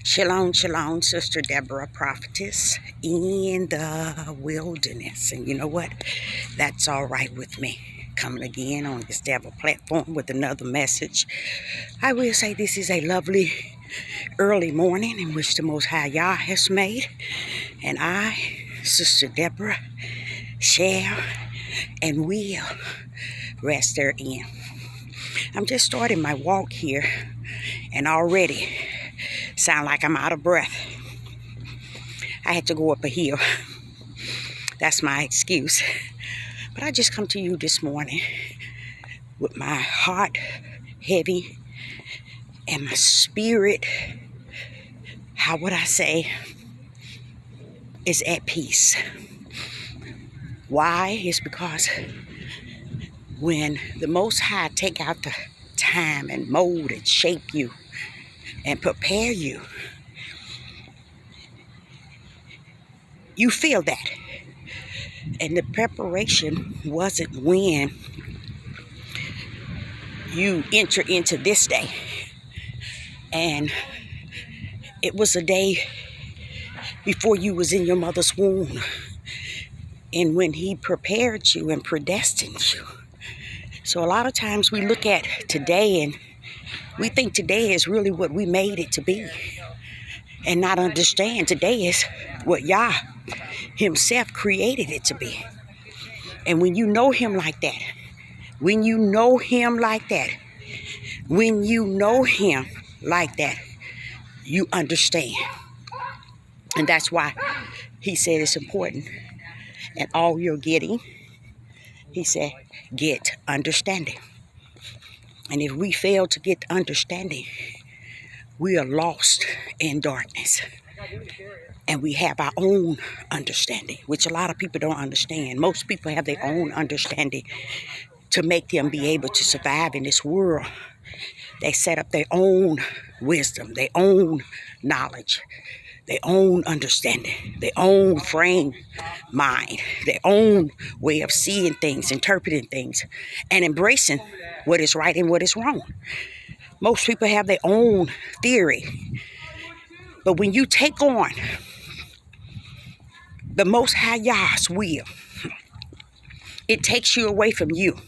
Shalom, shalom, Sister Deborah, prophetess in the wilderness. And you know what? That's all right with me. Coming again on this Deborah platform with another message. I will say this is a lovely early morning in which the Most High Yah has made. And I, Sister Deborah, shall and will rest therein. I'm just starting my walk here and already sound like I'm out of breath. I had to go up a hill. That's my excuse. But I just come to you this morning with my heart heavy and my spirit, how would I say, is at peace. Why? It's because when the Most High take out the time and mold and shape you and prepare you, you feel that. And the preparation wasn't when you enter into this day. And it was a day before you was in your mother's womb. And when he prepared you and predestined you. So a lot of times we look at today and we think today is really what we made it to be. And not understand today is what Yah himself created it to be. And when you know him like that, when you know him like that, you understand. And that's why he said it's important. And all you're getting, he said, get understanding. And if we fail to get understanding, we are lost in darkness. And we have our own understanding, which a lot of people don't understand. Most people have their own understanding to make them be able to survive in this world. They set up their own wisdom, their own knowledge, their own understanding, their own frame mind, their own way of seeing things, interpreting things, and embracing what is right and what is wrong. Most people have their own theory. But when you take on the Most High Yah's will, it takes you away from you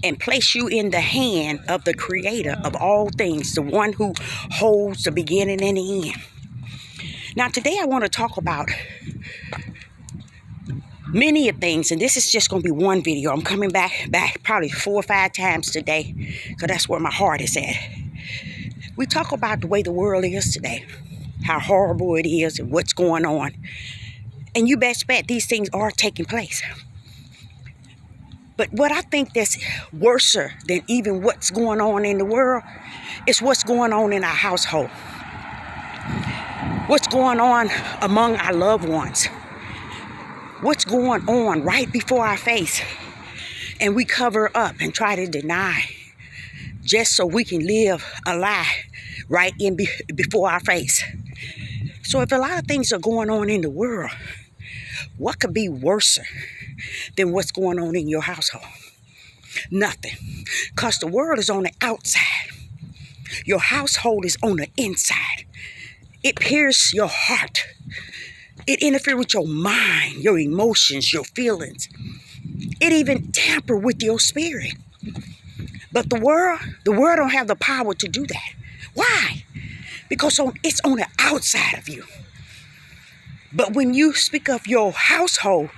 and place you in the hand of the creator of all things, the one who holds the beginning and the end. Now today I want to talk about many of things, and this is just going to be one video. I'm coming back probably 4 or 5 times today, because that's where my heart is at. We talk about the way the world is today, how horrible it is and what's going on. And you best bet these things are taking place. But what I think that's worse than even what's going on in the world is what's going on in our household. What's going on among our loved ones. What's going on right before our face. And we cover up and try to deny just so we can live a lie right in before our face. So if a lot of things are going on in the world, what could be worse than what's going on in your household? Nothing. Because the world is on the outside. Your household is on the inside. It pierces your heart. It interferes with your mind, your emotions, your feelings. It even tampers with your spirit. But the world don't have the power to do that. Why? Because it's on the outside of you. But when you speak of your household,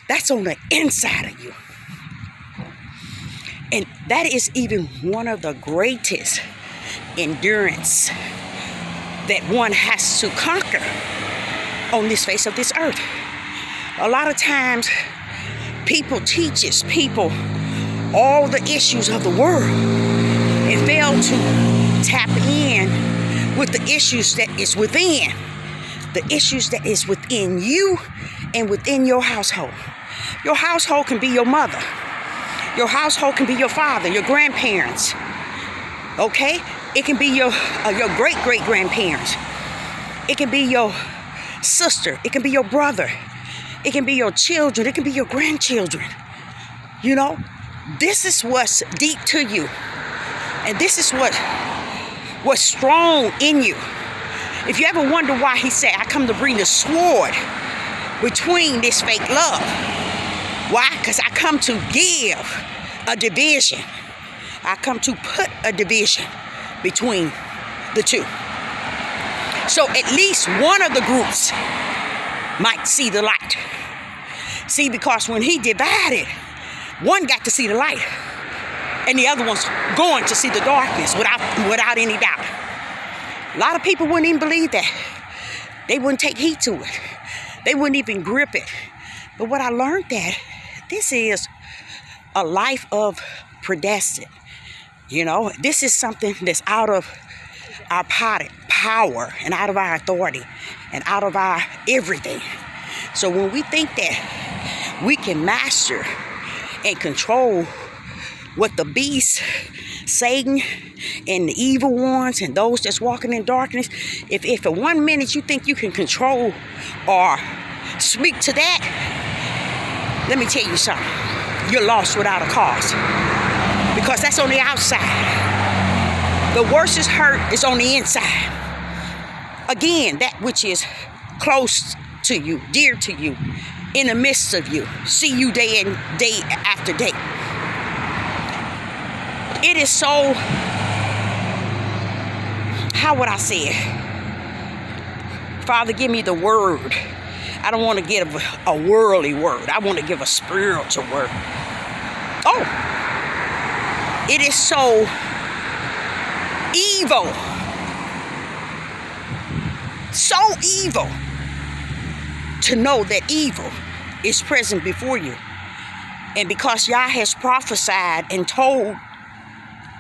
that's on the inside of you. And that is even one of the greatest endurance that one has to conquer on this face of this earth. A lot of times, people teaches people all the issues of the world and fail to tap in with the issues that is within. The issues that is within you and within your household. Your household can be your mother. Your household can be your father, your grandparents. Okay? It can be your great-great-grandparents. It can be your sister. It can be your brother. It can be your children. It can be your grandchildren. You know, this is what's deep to you. And this is what's strong in you. If you ever wonder why he said, I come to bring the sword between this fake love. Why? Because I come to give a division. I come to put a division between the two. So at least one of the groups might see the light. See, because when he divided, one got to see the light, and the other one's going to see the darkness without any doubt. A lot of people wouldn't even believe that. They wouldn't take heed to it. They wouldn't even grip it. But what I learned that this is a life of predestined. You know, this is something that's out of our power and out of our authority and out of our everything. So when we think that we can master and control what the beast, Satan, and the evil ones and those that's walking in darkness, if for 1 minute you think you can control or speak to that, let me tell you something. You're lost without a cause. Because that's on the outside. The worstest hurt is on the inside. Again, that which is close to you, dear to you, in the midst of you, see you day after day. It is so, how would I say it? Father, give me the word. I don't want to give a worldly word. I want to give a spiritual word. Oh, it is so evil. So evil to know that evil is present before you. And because Yah has prophesied and told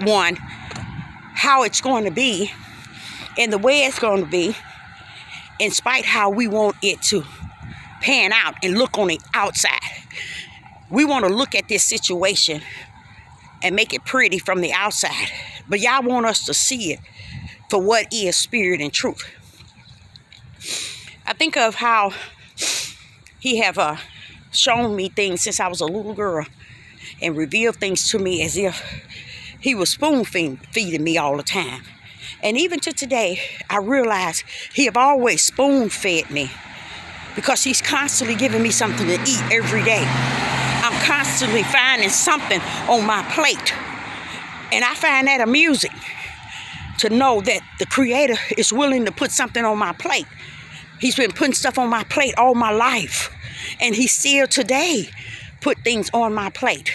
one how it's going to be and the way it's going to be, in spite how we want it to pan out and look on the outside. We want to look at this situation and make it pretty from the outside. But y'all want us to see it for what is spirit and truth. I think of how he have shown me things since I was a little girl and revealed things to me as if he was spoon feeding me all the time. And even to today, I realize he have always spoon fed me because he's constantly giving me something to eat every day. I'm constantly finding something on my plate. And I find that amusing to know that the Creator is willing to put something on my plate. He's been putting stuff on my plate all my life. And he still today put things on my plate.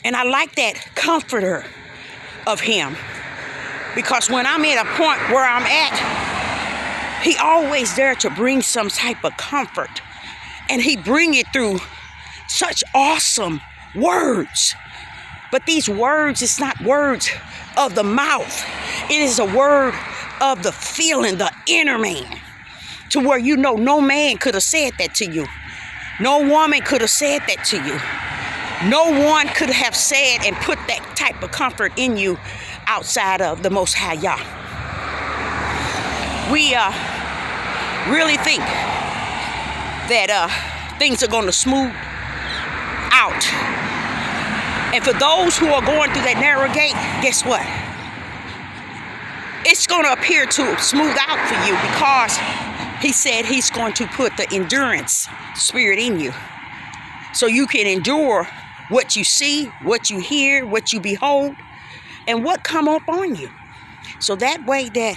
And I like that comforter of him. Because when I'm at a point where I'm at, he always there to bring some type of comfort. And he bring it through such awesome words. But these words, it's not words of the mouth. It is a word of the feeling, the inner man. To where you know no man could have said that to you. No woman could have said that to you. No one could have said and put that type of comfort in you outside of the Most High Yah. We really think that things are going to smooth out. And for those who are going through that narrow gate, guess what? It's going to appear to smooth out for you because he said he's going to put the endurance spirit in you. So you can endure what you see, what you hear, what you behold, and what come up on you. So that way that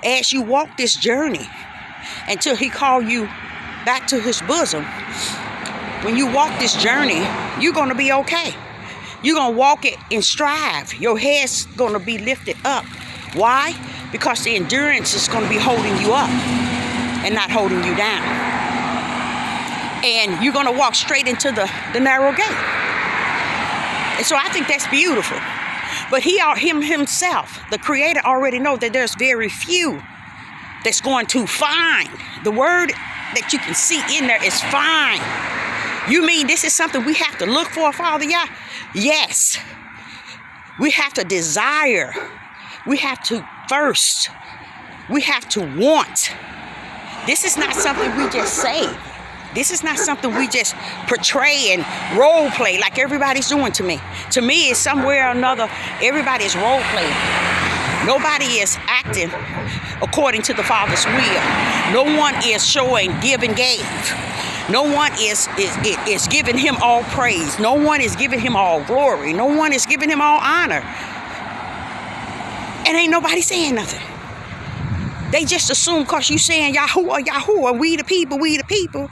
as you walk this journey until he call you back to his bosom, when you walk this journey, you're going to be okay. You're going to walk it and strive. Your head's going to be lifted up. Why? Because the endurance is going to be holding you up and not holding you down. And you're going to walk straight into the narrow gate. And so I think that's beautiful. But him himself, the Creator, already knows that there's very few that's going to find. The word that you can see in there is find. You mean this is something we have to look for, Father Yah? Yes. We have to desire. We have to thirst. We have to want. This is not something we just say. This is not something we just portray and role play like everybody's doing to me. To me, it's somewhere or another, everybody's role playing. Nobody is acting according to the Father's will. No one is showing give and gave. No one is giving him all praise. No one is giving him all glory. No one is giving him all honor. And ain't nobody saying nothing. They just assume because you saying Yahuwah, Yahuwah, we the people,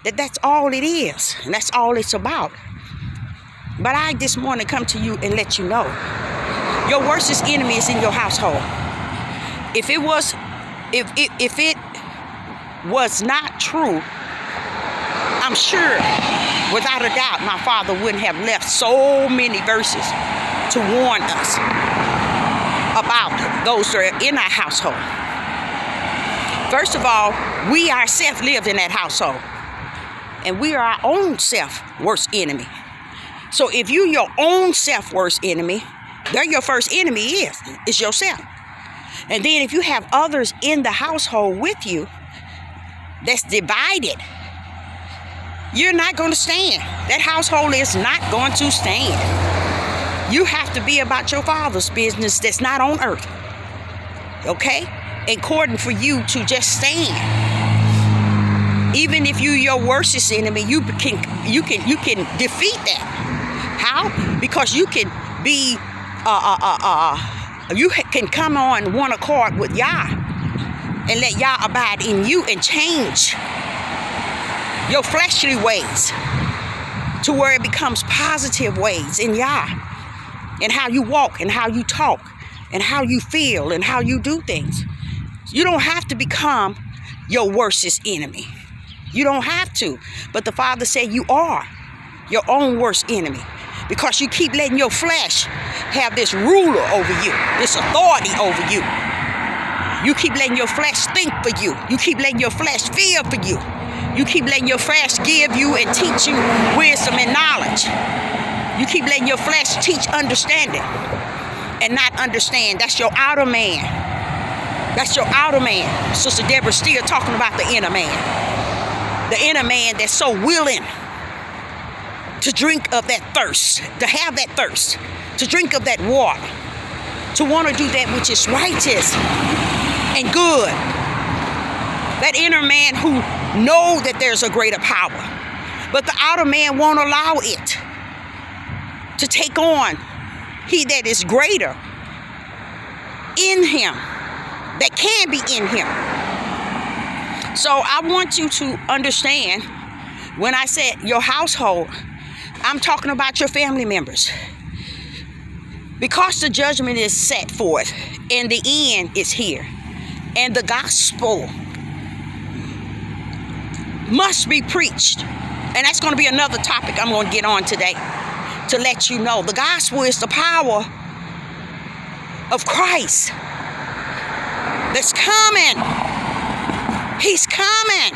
that's all it is. And that's all it's about. But I this morning come to you and let you know, your worstest enemy is in your household. If it was not true, I'm sure, without a doubt, my Father wouldn't have left so many verses to warn us about those that are in our household. First of all, we ourselves lived in that household. And we are our own self-worst enemy. So if you your own self-worst enemy, there your first enemy is yourself. And then if you have others in the household with you that's divided, you're not going to stand. That household is not going to stand. You have to be about your Father's business that's not on earth. Okay? Important for you to just stand. Even if you're your worstest enemy, you can defeat that. How? Because you can be you can come on one accord with Yah and let Yah abide in you and change your fleshly ways to where it becomes positive ways in Yah, and how you walk and how you talk and how you feel and how you do things. You don't have to become your worstest enemy. You don't have to. But the Father said you are your own worst enemy, because you keep letting your flesh have this ruler over you, this authority over you. You keep letting your flesh think for you. You keep letting your flesh feel for you. You keep letting your flesh give you and teach you wisdom and knowledge. You keep letting your flesh teach understanding and not understand. That's your outer man. That's your outer man. Sister Deborah's still talking about the inner man. The inner man that's so willing to drink of that thirst, to have that thirst, to drink of that water, to want to do that which is righteous and good. That inner man who knows that there's a greater power, but the outer man won't allow it to take on he that is greater in him, that can be in him. So I want you to understand, when I said your household, I'm talking about your family members. Because the judgment is set forth and the end is here, and the gospel must be preached. And that's going to be another topic I'm going to get on today, to let you know the gospel is the power of Christ that's coming. He's coming.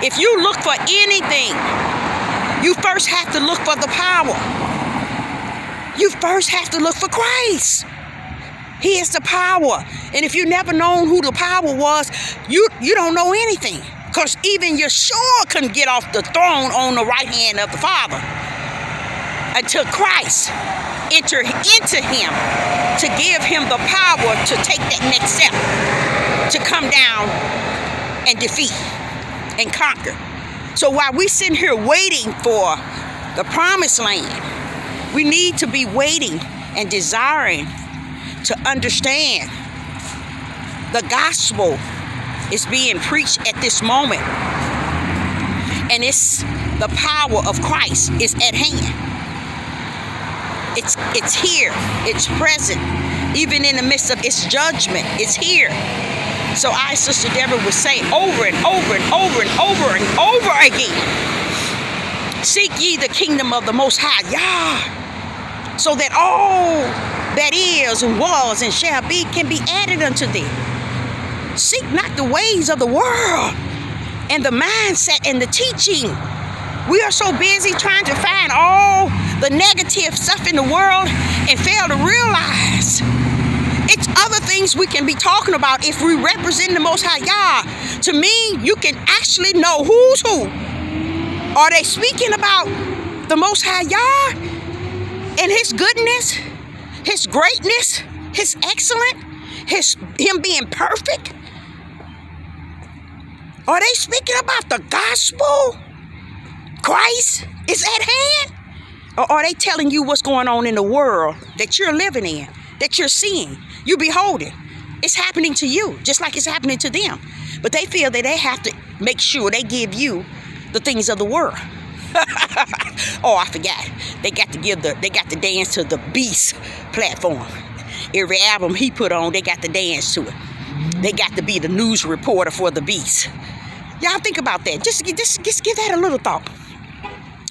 If you look for anything, you first have to look for the power. You first have to look for Christ. He is the power. And if you never known who the power was, you don't know anything. Because even Yeshua couldn't get off the throne on the right hand of the Father until Christ entered into him to give him the power to take that next step, to come down and defeat and conquer. So while we sitting here waiting for the promised land, we need to be waiting and desiring to understand the gospel is being preached at this moment, and it's the power of Christ is at hand. It's here. It's present. Even in the midst of its judgment, it's here. So I, Sister Deborah, would say over and over and over and over and over again, seek ye the kingdom of the Most High Yah, so that all that is and was and shall be can be added unto thee. Seek not the ways of the world and the mindset and the teaching. We are so busy trying to find all the negative stuff in the world and fail to realize it's other things we can be talking about if we represent the Most High Yah. To me, you can actually know who's who. Are they speaking about the Most High Yah and his goodness, his greatness, His excellent? Him being perfect? Are they speaking about the gospel? Christ is at hand? Or are they telling you what's going on in the world that you're living in, that you're seeing, you beholding? It's happening to you, just like it's happening to them. But they feel that they have to make sure they give you the things of the world. Oh, I forgot. They got to dance to the Beast platform. Every album he put on, they got to dance to it. They got to be the news reporter for the Beast. Y'all think about that. Just give that a little thought.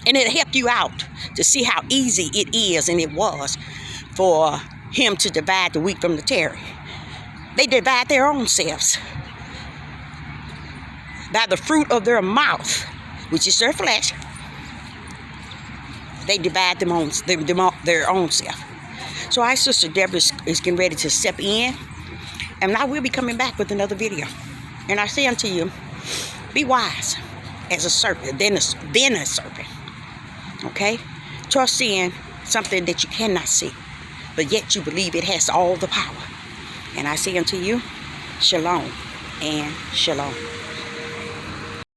And it'll help you out to see how easy it is and it was for him to divide the wheat from the tare. They divide their own selves. By the fruit of their mouth, which is their flesh, they divide their own self. So our sister Deborah is getting ready to step in, and I will be coming back with another video. And I say unto you, be wise as a serpent, then a serpent. Okay? Trust in something that you cannot see, but yet you believe it has all the power. And I say unto you, shalom and shalom.